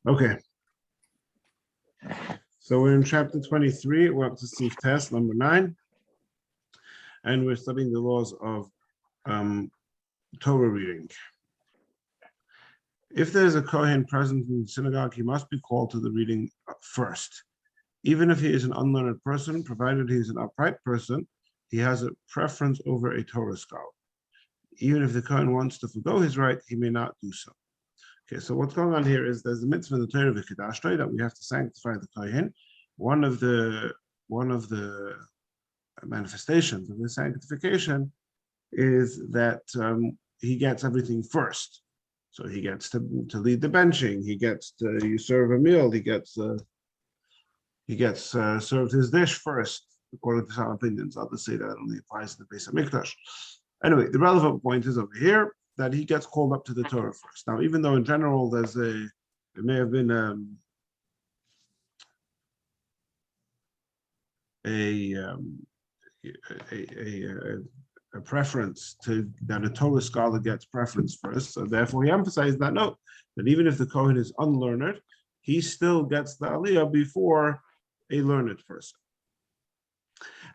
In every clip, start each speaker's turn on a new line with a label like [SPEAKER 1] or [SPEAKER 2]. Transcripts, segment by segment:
[SPEAKER 1] Okay. So we're in chapter 23. We're up to Sif test number 9. And we're studying the laws of Torah reading. If there's a Kohen present in the synagogue, he must be called to the reading first. Even if he is an unlearned person, provided he is an upright person, he has a preference over a Torah scholar. Even if the Kohen wants to forgo his right, he may not do so. Okay, so what's going on here is there's a mitzvah in the Torah v'kedashto that we have to sanctify the Kohen. One of the manifestations of the sanctification is that he gets everything first. So he gets to lead the benching. He gets to you serve a meal. He gets served his dish first, according to some opinions. Others say that only applies to the Beis Hamikdash. Anyway, the relevant point is over here that he gets called up to the Torah first. Now, even though in general there may have been a preference to that a Torah scholar gets preference first. So therefore he emphasized that note, that even if the Kohen is unlearned, he still gets the Aliyah before a learned person.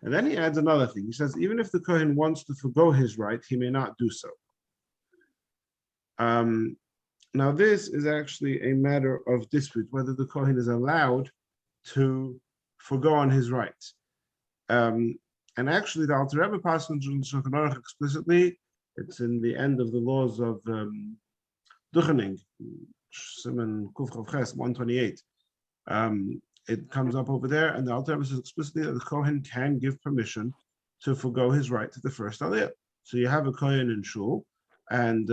[SPEAKER 1] And then he adds another thing. He says, even if the Kohen wants to forgo his right, he may not do so. Now this is actually a matter of dispute, whether the Kohen is allowed to forgo on his rights. And actually, the Alter Rebbe passes in Shulchan Aruch explicitly. It's in the end of the laws of Duchening, Simon Kuf Chav Ches 128. It comes up over there, and the Alter Rebbe says explicitly that the Kohen can give permission to forgo his right to the first Aliyah. So you have a Kohen in Shul, and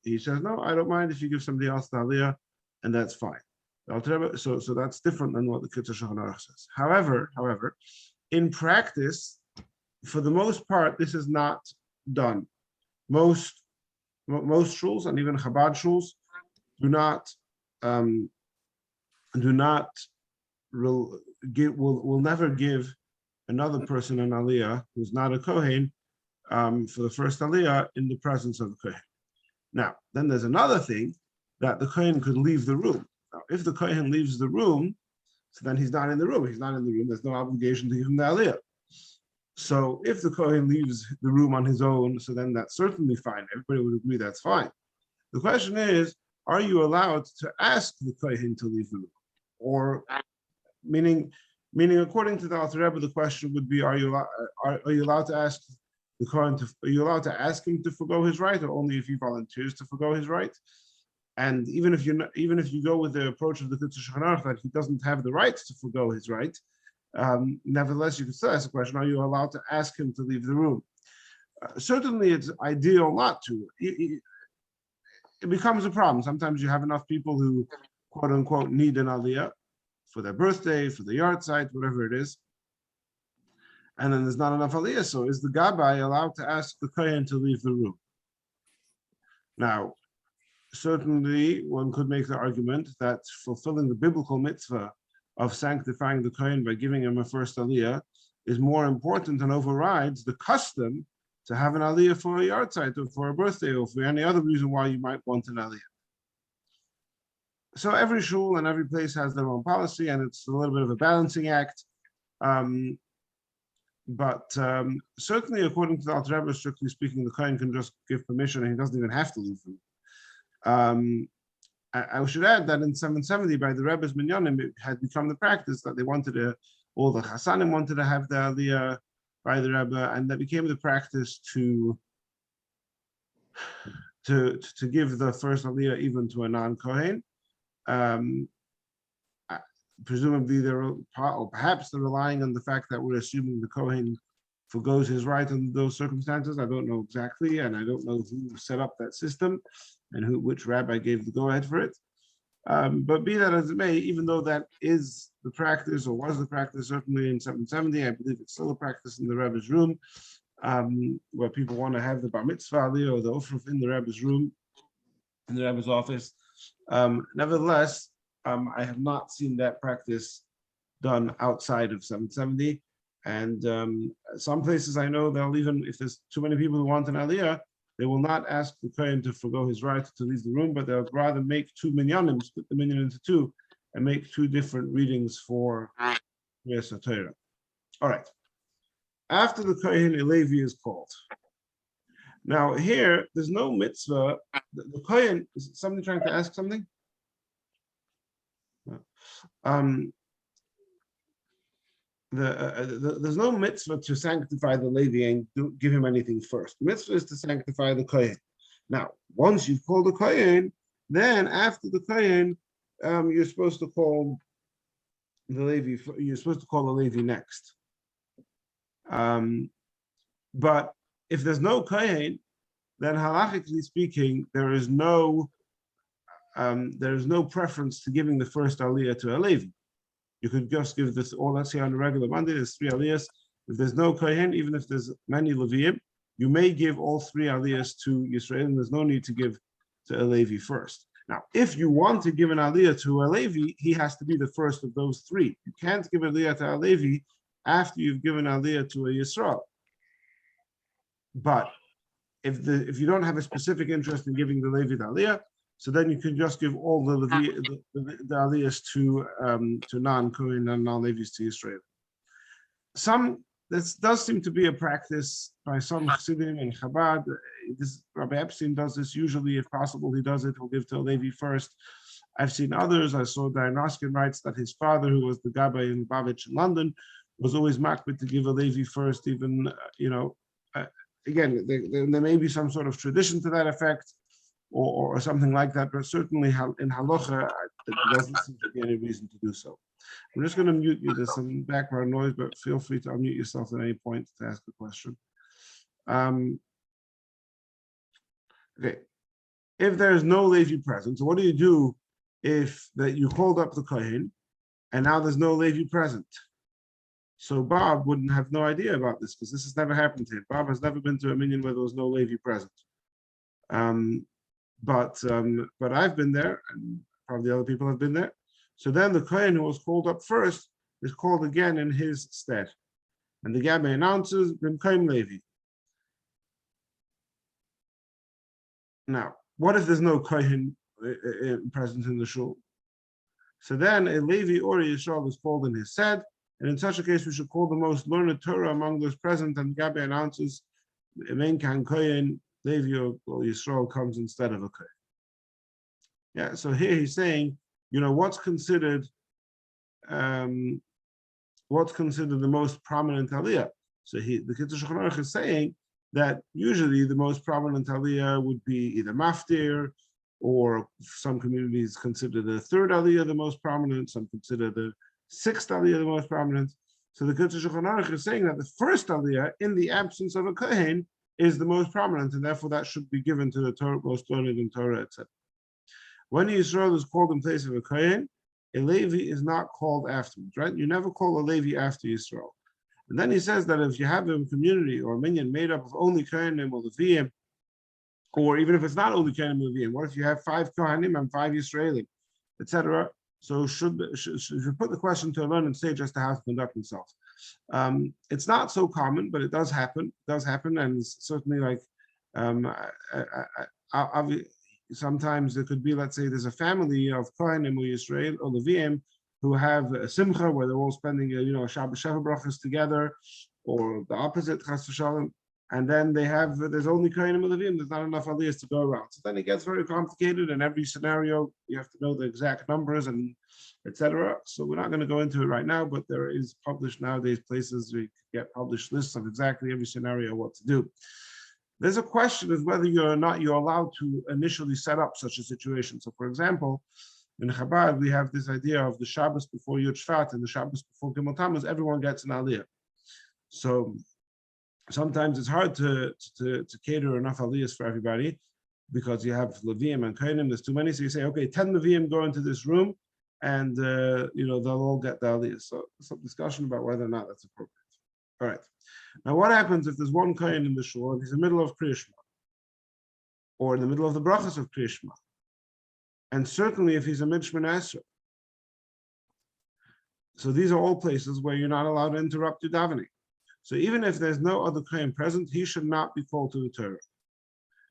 [SPEAKER 1] he says, no, I don't mind if you give somebody else the Aliyah, and that's fine. The Alter Rebbe, so that's different than what the Kitzur Shulchan Aruch says. However, in practice, for the most part, this is not done. Most shuls and even Chabad shuls will never give another person an aliyah who's not a kohen for the first aliyah in the presence of the kohen. Now, then there's another thing that the kohen could leave the room. Now, if the kohen leaves the room, so then he's not in the room. He's not in the room. There's no obligation to give him the aliyah. So if the Kohen leaves the room on his own, so then that's certainly fine. Everybody would agree that's fine. The question is, are you allowed to ask the Kohen to leave the room? Or meaning according to the Alter Rebbe, the question would be, are you allowed to ask the Kohen are you allowed to ask him to forgo his right, or only if he volunteers to forgo his right? And even if you go with the approach of the Kitzur Shulchan Aruch that he doesn't have the right to forgo his right, nevertheless, you can still ask the question, are you allowed to ask him to leave the room? Certainly, it's ideal not to. It becomes a problem. Sometimes you have enough people who, quote unquote, need an aliyah for their birthday, for the yard site, whatever it is. And then there's not enough aliyah. So is the Gabbai allowed to ask the Kohen to leave the room? Now, certainly, one could make the argument that fulfilling the biblical mitzvah of sanctifying the Kohen by giving him a first aliyah is more important and overrides the custom to have an aliyah for a yard site or for a birthday or for any other reason why you might want an aliyah. So every shul and every place has their own policy, and it's a little bit of a balancing act. But certainly, according to the Alter Rebbe, strictly speaking, the Kohen can just give permission and he doesn't even have to leave them. I should add that in 770, by the Rebbe's Minyanim, it had become the practice that they wanted all the Chassanim wanted to have the Aliyah by the Rebbe, and that became the practice to give the first Aliyah even to a non-Kohen. Presumably, perhaps they're relying on the fact that we're assuming the Kohen forgoes his right under those circumstances. I don't know exactly, and I don't know who set up that system and which rabbi gave the go-ahead for it. But be that as it may, even though that is the practice, or was the practice, certainly in 770, I believe it's still a practice in the Rebbe's room, where people want to have the bar mitzvah aliyah or the ofruf in the Rebbe's room, in the Rebbe's office. Nevertheless, I have not seen that practice done outside of 770. And some places I know they'll even, if there's too many people who want an aliyah, they will not ask the kohen to forgo his right to leave the room, but they'll rather make two minyanim, split the minyan into two, and make two different readings for Kriyas HaTorah. All right. After the kohen, a Levi is called. Now here, there's no mitzvah. The kohen, is somebody trying to ask something? There's no mitzvah to sanctify the Levi and give him anything first. The mitzvah is to sanctify the kohen. Now, once you've called the kohen, then after the kohen, you're supposed to call the Levi. You're supposed to call the Levi next. But if there's no kohen, then halachically speaking, there is no preference to giving the first aliyah to a Levi. You could just give this, or let's say on a regular Monday, there's 3 aliyahs. If there's no kohen, even if there's many Leviim, you may give all 3 aliyahs to Yisrael, and there's no need to give to a Levi first. Now, if you want to give an aliyah to a Levi, he has to be the first of those 3. You can't give an aliyah to a Levi after you've given aliyah to a Yisrael. But if you don't have a specific interest in giving the Levi the aliyah, so then you can just give all the aliyahs to non-Kohen and non-Levis to Israel. This does seem to be a practice by some Chassidim and Chabad. Rabbi Epstein does this usually, if possible, he does it. He'll give to a Levi first. I've seen others. I saw Diane Roskin writes that his father, who was the Gabbai in Lubavitch in London, was always makbid to give a Levi first. Even again, there may be some sort of tradition to that effect, or something like that, but certainly in halacha, there doesn't seem to be any reason to do so. I'm just going to mute you. There's some background noise, but feel free to unmute yourself at any point to ask a question. Okay. If there's no Levi present, so what do you do if you called up the kohen and now there's no Levi present? So Bob wouldn't have no idea about this because this has never happened to him. Bob has never been to a minyan where there was no Levi present. But I've been there, and probably other people have been there. So then the kohen who was called up first is called again in his stead. And the Gabbai announces, B'mkayim Levi. Now, what if there's no kohen present in the shul? So then a Levi or a Yisrael is called in his stead, and in such a case we should call the most learned Torah among those present, and the Gabbai announces, Emen kan kohen, Levi or Yisrael comes instead of a kohen. Yeah, so here he's saying, what's considered the most prominent aliyah. So the Kitzur Shulchan Aruch is saying that usually the most prominent aliyah would be either maftir, or some communities consider the 3rd aliyah the most prominent, some consider the 6th aliyah the most prominent. So the Kitzur Shulchan Aruch is saying that the first aliyah, in the absence of a kohen, is the most prominent, and therefore that should be given to the Torah, most learned in Torah, etc. When Yisrael is called in place of a kohen, a Levi is not called afterwards, right? You never call a Levi after Yisrael. And then he says that if you have a community or a minyan made up of only Kohanim or Leviim, or even if it's not only Kohanim or Leviim, what if you have 5 Kohanim and 5 Yisraelim, etc.? So should put the question to a learned sage as to how to conduct themselves. It's not so common, but it does happen. It does happen, and it's certainly like sometimes there could be, let's say, there's a family of Kohanim or Yisrael or Leviim who have a simcha where they're all spending, Shabbos Sheva brachas together, or the opposite, Chas v'Shalom, and then there's only Kohanim or Leviim. There's not enough aliyahs to go around. So then it gets very complicated. In every scenario, you have to know the exact numbers and etc. So we're not going to go into it right now, but there is published nowadays places where you can get published lists of exactly every scenario what to do. There's a question of whether you're allowed to initially set up such a situation. So, for example, in Chabad, we have this idea of the Shabbos before Yud Shvat and the Shabbos before Gimel Tammuz, everyone gets an aliyah. So sometimes it's hard to cater enough aliyahs for everybody because you have Leviim and Kohanim, there's too many. So you say, okay, 10 Leviim go into this room and, they'll all get the aliyah. So some discussion about whether or not that's appropriate. All right. Now, what happens if there's one kohen in the shul and he's in the middle of Kriya Shema, or in the middle of the brachas of Kriya Shema, and certainly if he's a Midshman Esrei? So these are all places where you're not allowed to interrupt your davening. So even if there's no other kohen present, he should not be called to the Torah.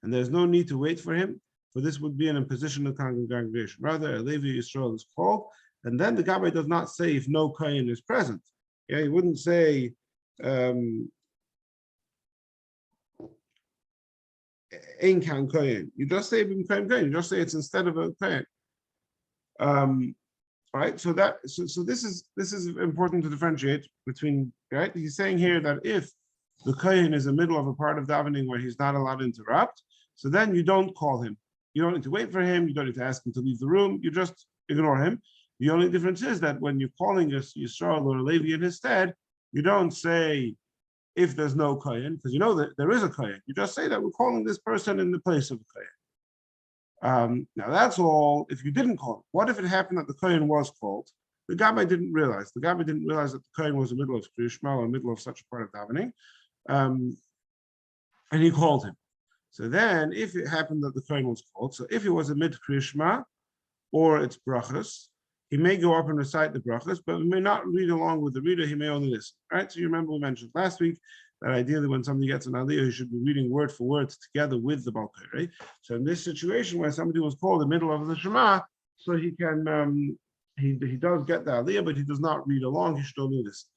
[SPEAKER 1] and there's no need to wait for him, for this would be an imposition of congregation. Rather, a Levi Yisrael is called, and then the Gabbai does not say if no Kohen is present. Yeah, he wouldn't say Ein Kan Kohen. You just say Bim Kohen Kohen. You just say it's instead of a Kohen. Right. So this is important to differentiate between. Right. He's saying here that if the Kohen is in the middle of a part of davening where he's not allowed to interrupt, so then you don't call him. You don't need to wait for him. You don't need to ask him to leave the room. You just ignore him. The only difference is that when you're calling a Yisrael or a Levi in his stead, you don't say if there's no Kohen, because you know that there is a Kohen. You just say that we're calling this person in the place of a Kohen. Now that's all if you didn't call him. What if it happened that the Kohen was called? The Gabbai didn't realize. The Gabbai didn't realize that the Kohen was in the middle of Kriyishma or in the middle of such a part of davening. And he called him. So then, if it happened that the Kohen was called, so if it was a mid Kriyishma or it's brachas, he may go up and recite the brachas, but he may not read along with the reader. He may only listen. Right? So you remember we mentioned last week that ideally when somebody gets an aliyah, he should be reading word for word together with the balkei. Right? So in this situation where somebody was called in the middle of the Shema, so he can he does get the aliyah, but he does not read along. He should only listen.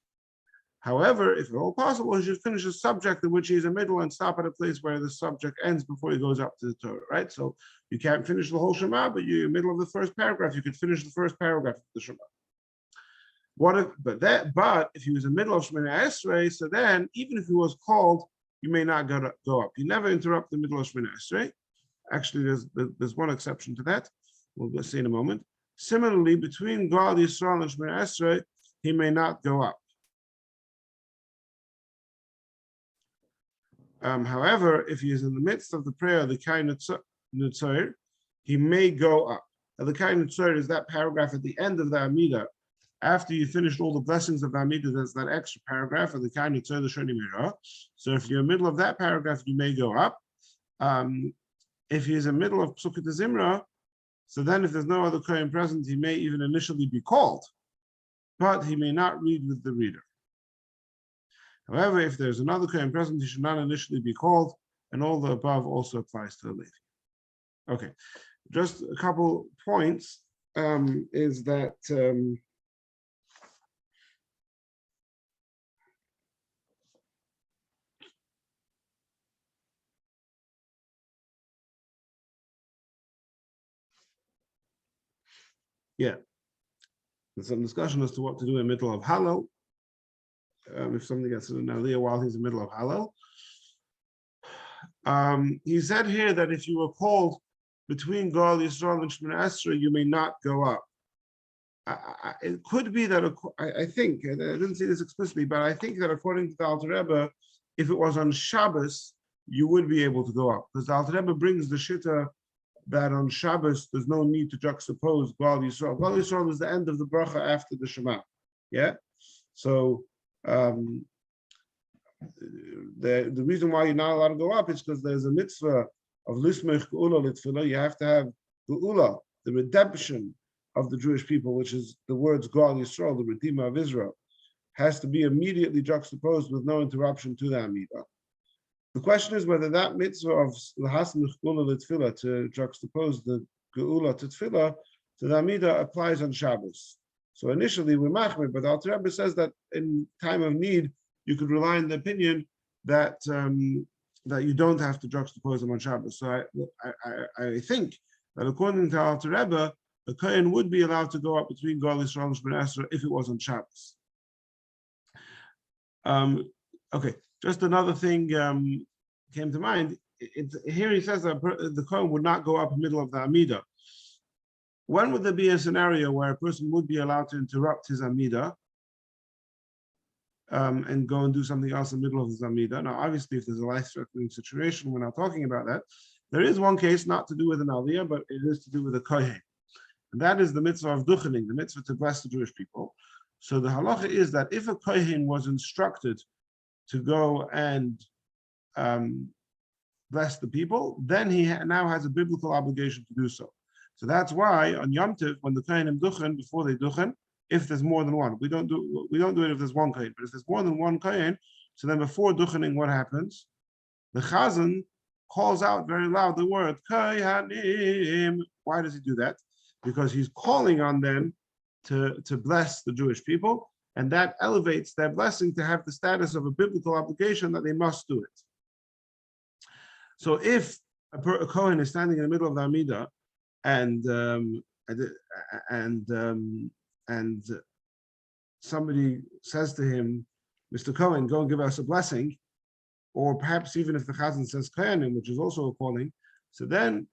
[SPEAKER 1] However, if at all possible, he should finish a subject in which he's in the middle and stop at a place where the subject ends before he goes up to the Torah, right? So you can't finish the whole Shema, but you're in the middle of the first paragraph. You could finish the first paragraph of the Shema. But if he was in the middle of Shemini Esrei, so then even if he was called, you may not go up. You never interrupt the middle of Shemini Esrei. Actually, there's one exception to that. We'll see in a moment. Similarly, between Gal Yisrael and Shemini Esrei, he may not go up. However, if he is in the midst of the prayer, the Kai Nitzor, he may go up. Now, the Kai Nitzor is that paragraph at the end of the Amidah. After you finished all the blessings of the Amidah, there's that extra paragraph of the Kai Nitzor, the Shoni Mirah. So if you're in the middle of that paragraph, you may go up. If he is in the middle of Psukkah Zimra, so then if there's no other Kohen present, he may even initially be called, but he may not read with the reader. However, if there's another Kohen present, he should not initially be called, and all the above also applies to the Levi. Okay, just a couple points is that there's some discussion as to what to do in the middle of Hallel. If somebody gets an aliyah while he's in the middle of Hallel. He said here that if you were called between Gal Yisrael and Shemini Esrei, you may not go up. It could be that, I think, I didn't say this explicitly, but I think that according to the Alter Rebbe, if it was on Shabbos, you would be able to go up. Because the Alter Rebbe brings the Shitta that on Shabbos, there's no need to juxtapose Gal Yisrael. Gal Yisrael is the end of the bracha after the Shema. Yeah? So, the reason why you're not allowed to go up is because there's a mitzvah of lismech geula litfila. You have to have geula, the redemption of the Jewish people, which is the words Gal Yisrael, the Redeemer of Israel, has to be immediately juxtaposed with no interruption to the Amidah. The question is whether that mitzvah of lahasmech geula litfila, to juxtapose the geula to tefillah to the Amidah, applies on Shabbos. So initially we're machmir, but the Alter Rebbe says that in time of need, you could rely on the opinion that that you don't have to juxtapose them on Shabbos. So I think that according to Alter Rebbe, the Kohen would be allowed to go up between Gal Yisrael and Shemini Esrei if it was on Shabbos. Okay, just another thing came to mind. Here he says that the Kohen would not go up in the middle of the Amidah. When would there be a scenario where a person would be allowed to interrupt his Amidah and go and do something else in the middle of his Amidah? Now, obviously, if there's a life-threatening situation, we're not talking about that. There is one case not to do with an Aliyah, but it is to do with a Kohen. And that is the mitzvah of duchening, the mitzvah to bless the Jewish people. So the halacha is that if a Kohen was instructed to go and bless the people, then he now has a biblical obligation to do so. So that's why on Yom Tov, when the Kohenim duchen, before they duchen, if there's more than one, we don't do it if there's one Kohen, but if there's more than one Kohen, so then before duchening, what happens? The Chazan calls out very loud the word Kohanim. Why does he do that? Because he's calling on them to bless the Jewish people, and that elevates their blessing to have the status of a biblical obligation that they must do it. So if a Kohen is standing in the middle of the Amidah and somebody says to him, Mr. Cohen, go and give us a blessing, or perhaps even if the Chazan says Kohanim, which is also a calling, so then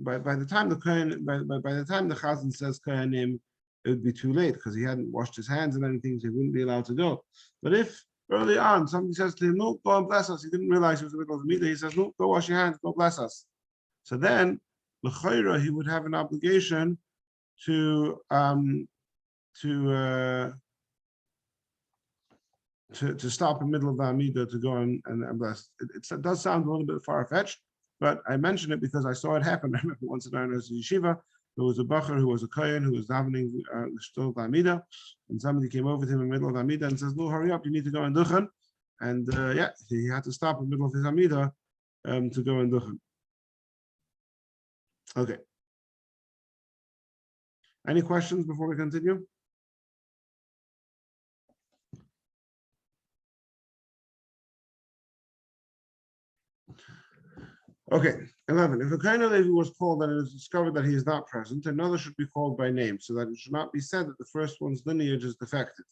[SPEAKER 1] by the time the Chazan says Kohanim, it would be too late because he hadn't washed his hands and anything, so he wouldn't be allowed to go. But if early on somebody says to him, no, go and bless us, he didn't realize he was in the middle of the meeting, he says, no, go wash your hands, go bless us. So then, l'chayra, he would have an obligation to stop in the middle of the Amidah to go and bless. It does sound a little bit far-fetched, but I mention it because I saw it happen. I remember once in our yeshiva, there was a bacher who was a kohen who was davening the Amidah, and somebody came over to him in the middle of the Amidah and says, no, hurry up, you need to go and duchen. And he had to stop in the middle of his Amidah to go and duchen. Okay. Any questions before we continue? Okay, 11. If a Kohen Levi was called and it is discovered that he is not present, another should be called by name, so that it should not be said that the first one's lineage is defective.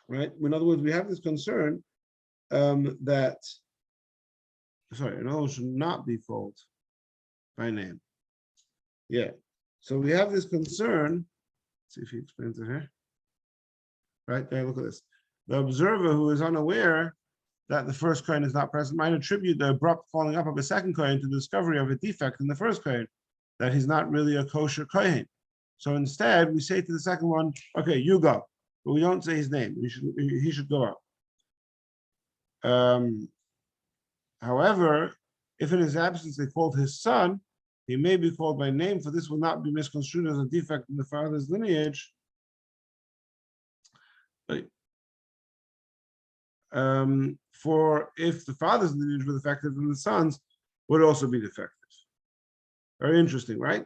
[SPEAKER 1] Right? In other words, we have this concern another one should not be called by name. Yeah. So we have this concern. Let's see if he explains it here. Right there, look at this. The observer who is unaware that the first Kohen is not present might attribute the abrupt calling up of a second Kohen to the discovery of a defect in the first Kohen, that he's not really a kosher Kohen. So instead, we say to the second one, okay, you go. But we don't say his name. He should go out. However, if in his absence they called his son, he may be called by name, for this will not be misconstrued as a defect in the father's lineage. For if the father's lineage were defective, then the son's would also be defective. Very interesting, right?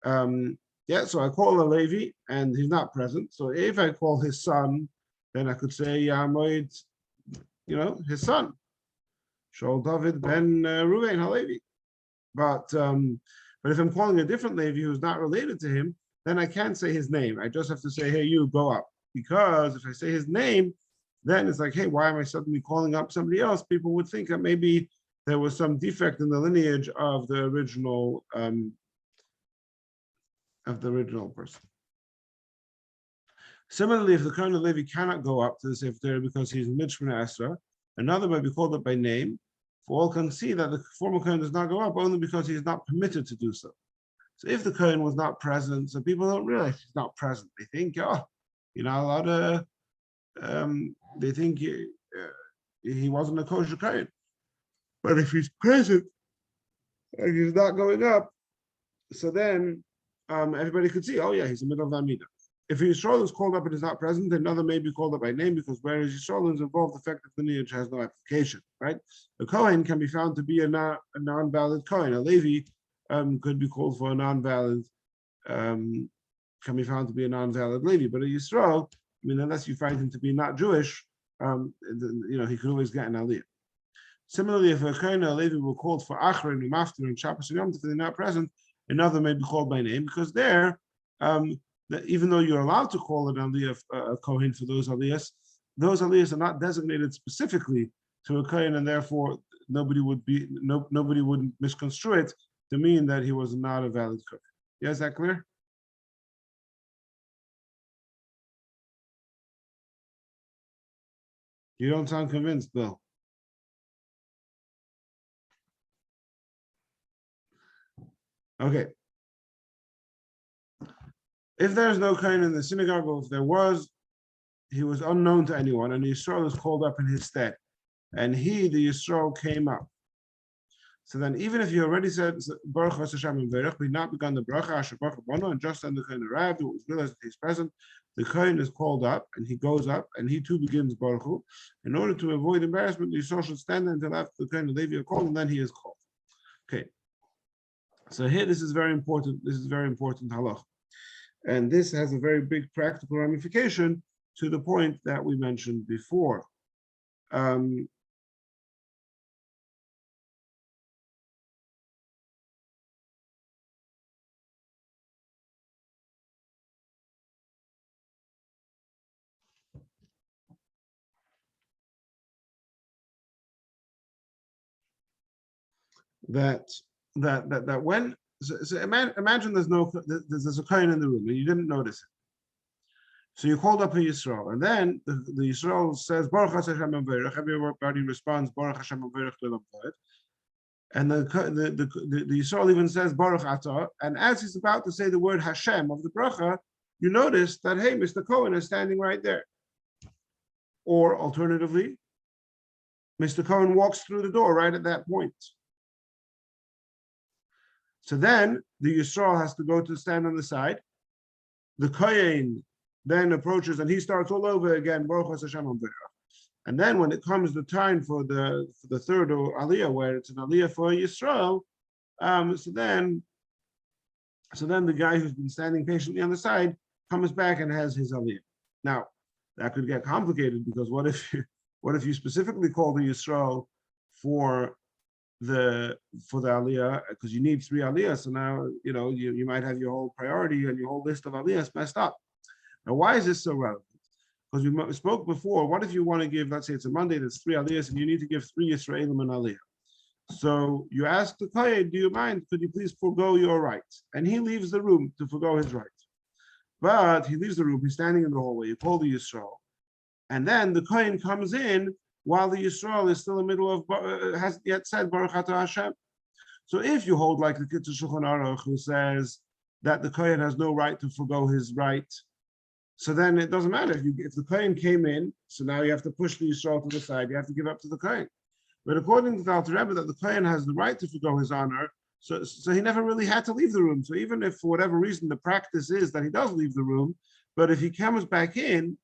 [SPEAKER 1] So I call a Levi and he's not present. So if I call his son, then I could say Yamoid, his son. Shol David ben Ruvain Halevi. But if I'm calling a different Levi who's not related to him, then I can't say his name. I just have to say, hey, you go up. Because if I say his name, then it's like, hey, why am I suddenly calling up somebody else? People would think that maybe there was some defect in the lineage of the original person. Similarly, if the Kohen Levi cannot go up to the Sefer Torah because he's Mishmana Esra, another might be called up by name. For all can see that the former Kohen does not go up only because he is not permitted to do so. So if the Kohen was not present, so people don't realize he's not present. They think, you're not allowed to. They think he wasn't a kosher Kohen. But if he's present and he's not going up, so then everybody could see, oh yeah, he's in the middle of the Amidah. If Yisrael is called up and is not present, another may be called up by name, because whereas Yisrael is involved, the fact that the lineage has no application, right? A Kohen can be found to be a non-valid Kohen. A Levi could be called for a non-valid, can be found to be a non-valid Levi. But a Yisrael, unless you find him to be not Jewish, he could always get an Aliyah. Similarly, if a Kohen or a Levi were called for Achron and Maftir and Shabbos and Yom Tov, if they're not present, another may be called by name, because there, even though you're allowed to call an Aliyah a Kohen for those Aliyahs are not designated specifically to a Kohen, and therefore nobody would misconstrue it to mean that he was not a valid Kohen. Yeah, is that clear? You don't sound convinced, Bill. Okay. If there's no Kohen in the synagogue, or if there was, he was unknown to anyone, and the Yisrael is called up in his stead. And he, the Yisrael, came up. So then, even if you already said Baruch Hashem and Verech, we've not begun the bracha Asher Baruch Bono, and just then the Kohen arrived, it was realized that he's present. The Kohen is called up, and he goes up, and he too begins Baruch Hu. In order to avoid embarrassment, the Yisrael should stand there until after the Kohen and Levi are called, and then he is called. Okay. So here, this is very important. This is very important halach, and this has a very big practical ramification to the point that we mentioned before. That when so imagine there's a Kohen in the room and you didn't notice it. So you called up a Yisrael, and then the Yisrael says Baruch Hashem Verech. Everybody responds Baruch Hashem Verech Lelam Vaed. And the Yisrael even says Baruch Atah. And as he's about to say the word Hashem of the bracha, you notice that hey, Mr. Cohen is standing right there. Or alternatively, Mr. Cohen walks through the door right at that point. So then the Yisrael has to go to stand on the side. The Kohen then approaches and he starts all over again, Baruch Hashem Verech. And then when it comes the time for the third Aliyah, where it's an Aliyah for Yisrael, so then the guy who's been standing patiently on the side comes back and has his Aliyah. Now, that could get complicated because what if you specifically call the Yisrael for the Aliyah, because you need 3 Aliyahs, so now you might have your whole priority and your whole list of Aliyahs messed up. Now, why is this so relevant? Because we spoke before, what if you want to give, let's say it's a Monday, there's 3 Aliyahs, and you need to give 3 Yisraelim an Aliyah. So you ask the Kohen, do you mind, could you please forego your right? And he leaves the room to forego his right. But he leaves the room, he's standing in the hallway, you call the Yisrael. And then the Kohen comes in while the Yisrael is still in the middle of, hasn't yet said Baruch Atah Hashem. So if you hold like the Kitzur Shulchan Aruch, who says that the Kohen has no right to forego his right, so then it doesn't matter. If the Kohen came in, so now you have to push the Yisrael to the side, you have to give up to the Kohen. But according to the Alter Rebbe, that the Kohen has the right to forego his honor, so he never really had to leave the room. So even if for whatever reason the practice is that he does leave the room, but if he comes back in,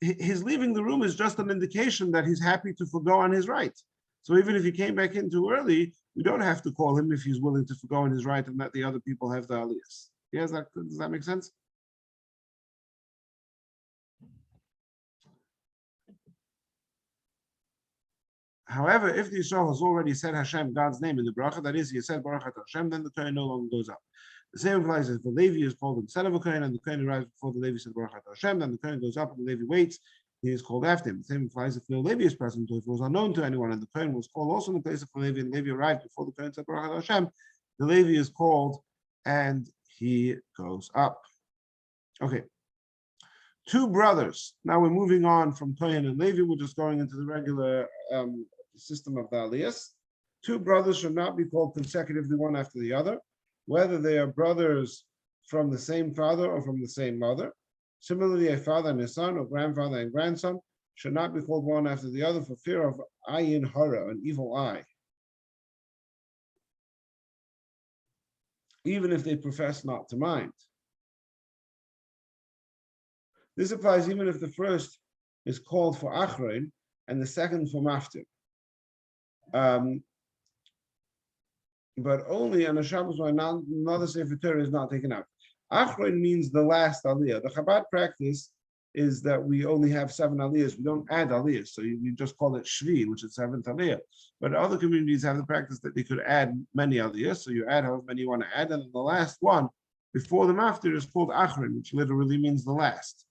[SPEAKER 1] his leaving the room is just an indication that he's happy to forego on his right. So even if he came back in too early, we don't have to call him if he's willing to forego on his right and let the other people have the aliyahs. Yeah, does that make sense? However, if the Yisrael has already said Hashem, God's name in the bracha, that is, he said Baruch Atah Hashem, then the Kohen no longer goes up. The same applies if the Levi is called instead of a Kohen, and the Kohen arrives before the Levi said Baruch Atah Hashem, then the Kohen goes up and the Levi waits, he is called after him. The same applies if no Levi is present, or if it was unknown to anyone, and the Kohen was called also in the place of the Levi, and the Levi arrived before the Kohen said Baruch Atah Hashem, the Levi is called and he goes up. Okay. 2 brothers. Now we're moving on from Kohen and Levi. We're just going into the regular system of the Aliyahs. 2 brothers should not be called consecutively one after the other, whether they are brothers from the same father or from the same mother. Similarly, a father and a son, or grandfather and grandson, should not be called one after the other for fear of ayin hara, an evil eye, even if they profess not to mind. This applies even if the first is called for achrein and the second for maftir. But only on a Shabbos when another Sefer Torah is not taken out. Achrein means the last aliyah. The Chabad practice is that we only have 7 aliyahs. We don't add aliyahs, so you just call it Shvi, which is 7th aliyah. But other communities have the practice that they could add many aliyahs, so you add however many you want to add, and then the last one before the maftir is called achrein, which literally means the last.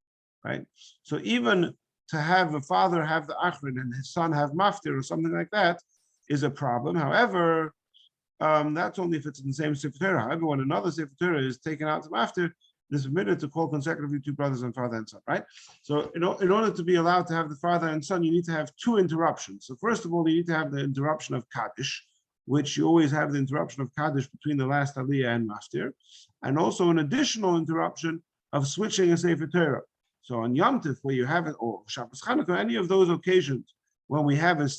[SPEAKER 1] Right? So even to have a father have the achrein and his son have maftir or something like that is a problem. However, that's only if it's in the same Sefer Torah. However, when another Sefer Torah is taken out to maftir, it is permitted to call consecutively 2 brothers and father and son, right? So in order to be allowed to have the father and son, you need to have 2 interruptions. So first of all, you need to have the interruption of Kaddish, which you always have the interruption of Kaddish between the last aliyah and maftir, and also an additional interruption of switching a Sefer Torah. So on Yom Tov, where you have it, or Shabbos Chanukah, any of those occasions when we have a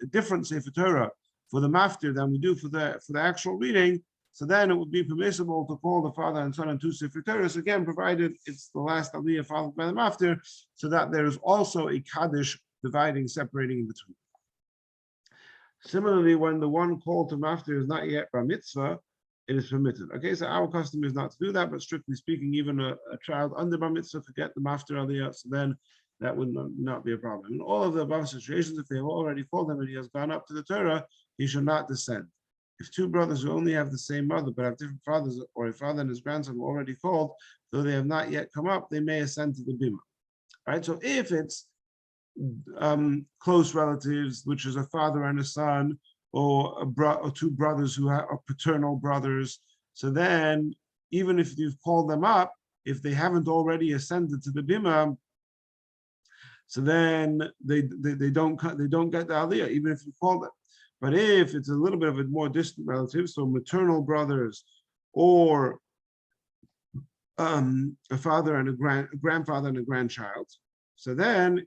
[SPEAKER 1] different Sefer Torah for the maftir than we do for the actual reading, so then it would be permissible to call the father and son and two sefer Torahs, again, provided it's the last aliyah followed by the maftir, so that there is also a kaddish dividing, separating in between. Similarly, when the one called to maftir is not yet bar mitzvah, it is permitted. Okay, so our custom is not to do that, but strictly speaking, even a child under bar mitzvah could get the maftir aliyah, so then that would not be a problem. In all of the above situations, if they have already called him and he has gone up to the Torah, he should not descend. If two brothers who only have the same mother but have different fathers, or a father and his grandson were already called, though they have not yet come up, they may ascend to the bima. Right? So if it's close relatives, which is a father and a son, or two brothers who are paternal brothers, so then even if you've called them up, if they haven't already ascended to the bima, so then they don't get the aliyah, even if you call them. But if it's a little bit of a more distant relative, so maternal brothers, or a father and a grandfather and a grandchild, so then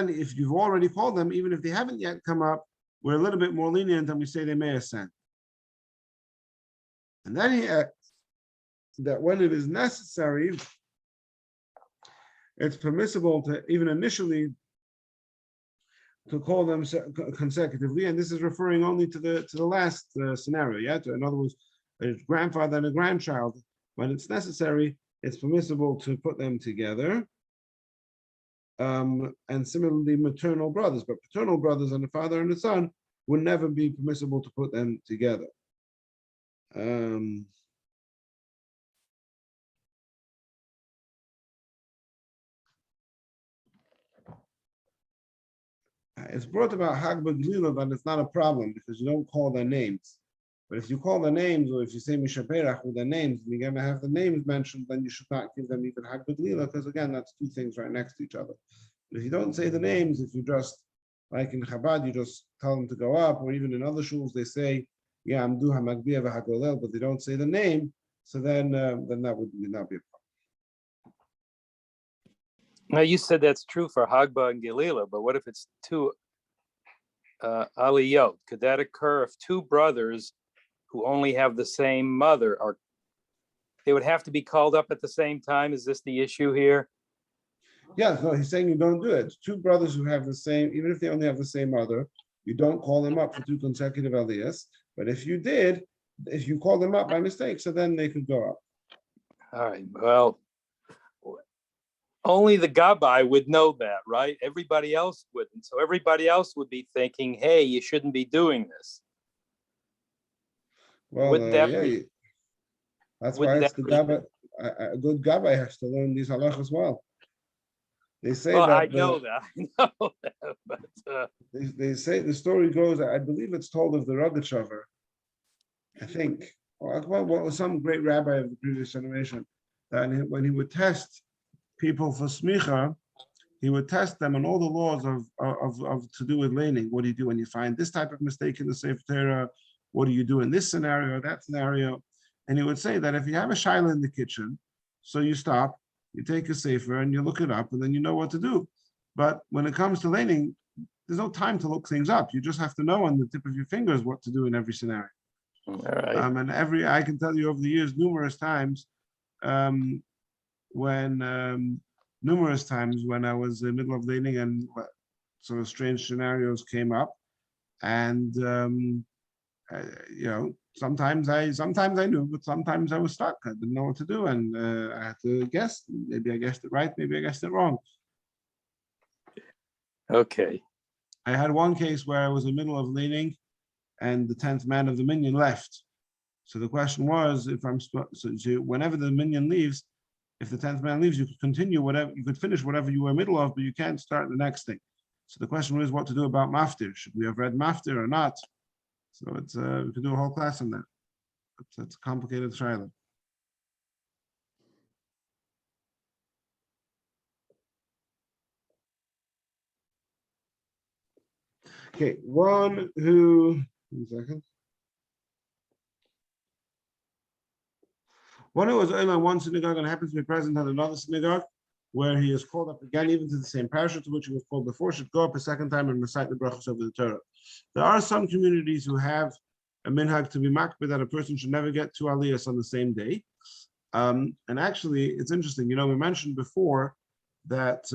[SPEAKER 1] if you've already called them, even if they haven't yet come up, we're a little bit more lenient and we say they may ascend. And then he adds that when it is necessary, it's permissible to even initially to call them consecutively, and this is referring only to the last scenario. Yeah, in other words, a grandfather and a grandchild. When it's necessary, it's permissible to put them together. And similarly, maternal brothers, but paternal brothers and a father and a son would never be permissible to put them together. It's brought about Hag B'Glila, but it's not a problem because you don't call their names. But if you call their names, or if you say Mishaperach with their names, and you're going to have the names mentioned, then you should not give them even Hag B'Glila, because again, that's two things right next to each other. But if you don't say the names, if you just, like in Chabad, you just tell them to go up, or even in other shuls, they say, yeah, Amdu HaMagbiya v'Hagolel, but they don't say the name, so then that would not be a problem.
[SPEAKER 2] Now, you said that's true for Hagba and Gelila, but what if it's two aliyot? Could that occur if two brothers who only have the same mother they would have to be called up at the same time? Is this the issue here?
[SPEAKER 1] Yeah, no, he's saying you don't do it. Two brothers who have the same, even if they only have the same mother, you don't call them up for two consecutive aliyahs. But if you did, if you call them up by mistake, so then they could go up.
[SPEAKER 2] All right, well, only the Gabbai would know that, right? Everybody else wouldn't. So everybody else would be thinking, hey, you shouldn't be doing this.
[SPEAKER 1] Well,
[SPEAKER 2] Wouldn't that
[SPEAKER 1] be? That's why it's the Gabbai. A good Gabbai has to learn these halach as well. They say that.
[SPEAKER 2] I know that, but
[SPEAKER 1] they say the story goes. I believe it's told of the Rogachover. I think, well, some great rabbi of the previous generation, that when he would test people for smicha, he would test them on all the laws of to do with laning. What do you do when you find this type of mistake in the Sefer Torah? What do you do in this scenario, that scenario? And he would say that if you have a shaila in the kitchen, so you stop, you take a sefer and you look it up, and then you know what to do. But when it comes to laning, there's no time to look things up. You just have to know on the tip of your fingers what to do in every scenario.
[SPEAKER 2] all right.
[SPEAKER 1] And I can tell you over the years, numerous times when I was in the middle of laning and sort of strange scenarios came up, and sometimes I knew, but sometimes I was stuck. I didn't know what to do, and I had to guess. Maybe I guessed it right, maybe I guessed it wrong.
[SPEAKER 2] Okay.
[SPEAKER 1] I had one case where I was in the middle of laning, and the 10th man of the minyan left. So the question was, if I'm whenever the minyan leaves, if the 10th man leaves, you could continue whatever, you could finish whatever you were middle of, but you can't start the next thing. So the question was what to do about maftir. Should we have read maftir or not? So it's we could do a whole class on that. It's a complicated trial. Okay, one who 1 second. One who was in one synagogue and happens to be present at another synagogue, where he is called up again, even to the same parasha to which he was called before, should go up a second time and recite the brachos over the Torah. There are some communities who have a minhag to be makbid that a person should never get two aliyahs on the same day. And actually, it's interesting. We mentioned before that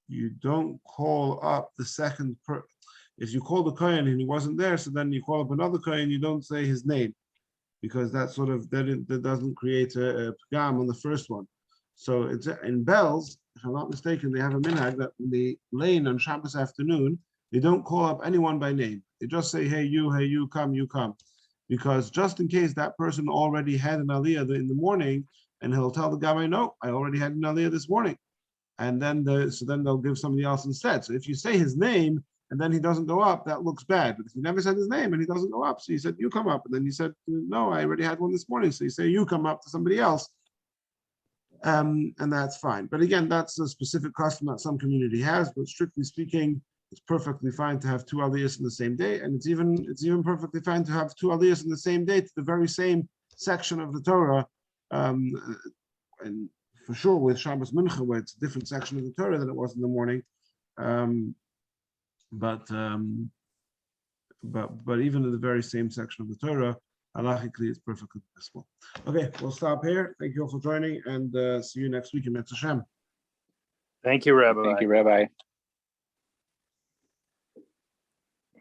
[SPEAKER 1] you don't call up the second person. If you call the kohen and he wasn't there, so then you call up another kohen, you don't say his name, because that doesn't create a pagam on the first one. So it's in bells, if I'm not mistaken, they have a minhag that when they lane on Shabbos afternoon, they don't call up anyone by name. They just say, hey, you come, because just in case that person already had an aliyah in the morning, and he'll tell the gabbai, no, I already had an aliyah this morning, and then they'll give somebody else instead. So if you say his name and then he doesn't go up, that looks bad. But if you never said his name and he doesn't go up, so you said you come up, and then you said no, I already had one this morning, so you say you come up to somebody else. And that's fine. But again, that's a specific custom that some community has. But strictly speaking, it's perfectly fine to have two aliyahs in the same day, and it's even perfectly fine to have two aliyahs in the same day to the very same section of the Torah. And for sure, with Shabbos Mincha, where it's a different section of the Torah than it was in the morning. But even in the very same section of the Torah, halachically, it's perfectly possible. Okay, we'll stop here. Thank you all for joining, and see you next week in Mitzvah Hashem.
[SPEAKER 2] Thank you, Rabbi.
[SPEAKER 3] Thank you, Rabbi.